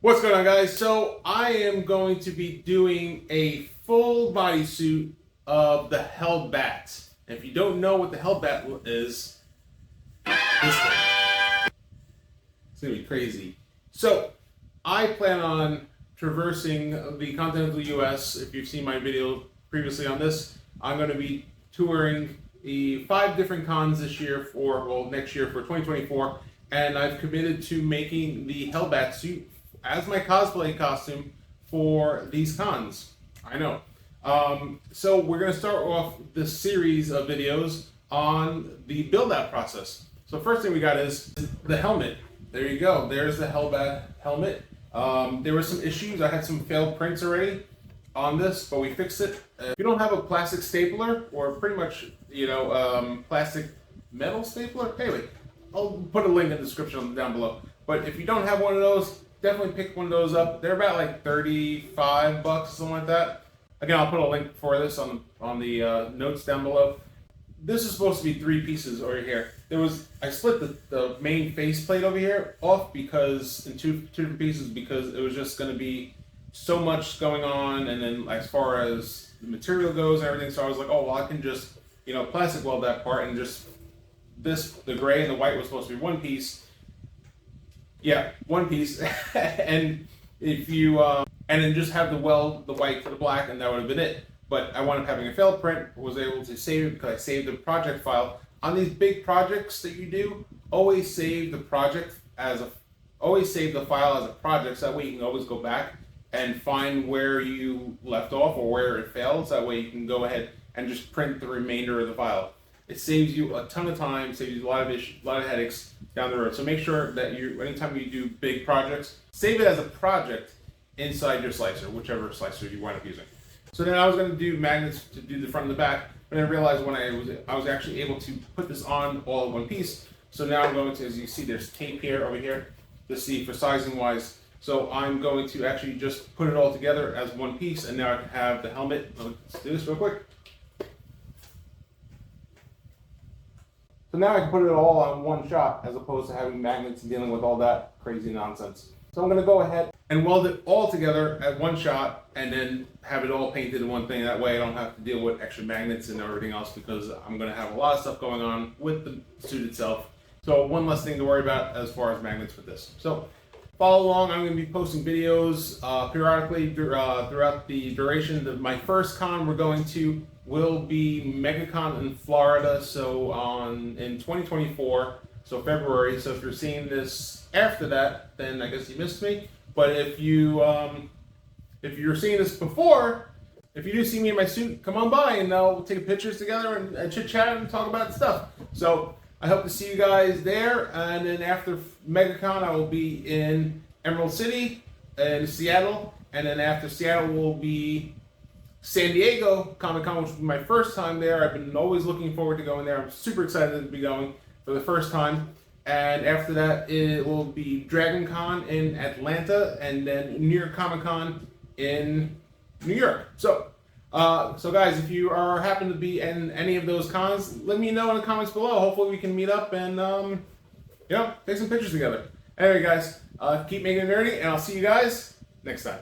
What's going on, guys? So I am going to be doing a full bodysuit of the Hellbat. And if you don't know what the Hellbat is, this thing. It's going to be crazy. So I plan on traversing the continental US. If you've seen my video previously on this, I'm going to be touring the 5 different cons this year next year for 2024. And I've committed to making the Hellbat suit as my cosplay costume for these cons. I know. So we're going to start off this series of videos on the build-out process. So first thing we got is the helmet. There you go. There's the Hellbat helmet. There were some issues. I had some failed prints already on this, but we fixed it. If you don't have a plastic stapler, or pretty much, plastic metal stapler, anyway, I'll put a link in the description down below. But if you don't have one of those, definitely pick one of those up. They're about like 35 bucks, something like that. Again, I'll put a link for this on the notes down below. This is supposed to be 3 pieces over here. I split the main faceplate over here off because in two different pieces because it was just going to be so much going on, and then as far as the material goes and everything, so I was like, oh well, I can just plastic weld that part, and just the gray and the white was supposed to be one piece. Yeah, one piece, and if you and then just have the weld the white to the black, and that would have been it. But I wound up having a failed print. Was able to save it because I saved the project file. On these big projects that you do, always save the project always save the file as a project, so that way you can always go back and find where you left off or where it failed. So that way you can go ahead and just print the remainder of the file. It saves you a ton of time, saves you a lot of headaches down the road. So make sure that anytime you do big projects, save it as a project inside your slicer, whichever slicer you wind up using. So then I was going to do magnets to do the front and the back, but I realized when I was actually able to put this on all in one piece. So now I'm going to, as you see, there's tape here over here to see for sizing wise. So I'm going to actually just put it all together as one piece, and now I can have the helmet. Let's do this real quick. So now I can put it all on one shot as opposed to having magnets and dealing with all that crazy nonsense. So I'm going to go ahead and weld it all together at one shot and then have it all painted in one thing. That way I don't have to deal with extra magnets and everything else, because I'm going to have a lot of stuff going on with the suit itself. So one less thing to worry about as far as magnets with this. So follow along. I'm going to be posting videos periodically throughout the duration. My first con we're going to will be MegaCon in Florida, so in 2024, so February. So if you're seeing this after that, then I guess you missed me. But if you're seeing this before, if you do see me in my suit, come on by and we'll take pictures together and chit chat and talk about stuff. So I hope to see you guys there. And then after MegaCon, I will be in Emerald City and Seattle, and then after Seattle will be San Diego Comic-Con, which will be my first time there. I've been always looking forward to going there. I'm super excited to be going for the first time. And after that, it will be Dragon Con in Atlanta, and then New York Comic-Con in New York. So guys, if you happen to be in any of those cons, let me know in the comments below. Hopefully we can meet up and take some pictures together. Anyway, guys, keep making it nerdy, and I'll see you guys next time.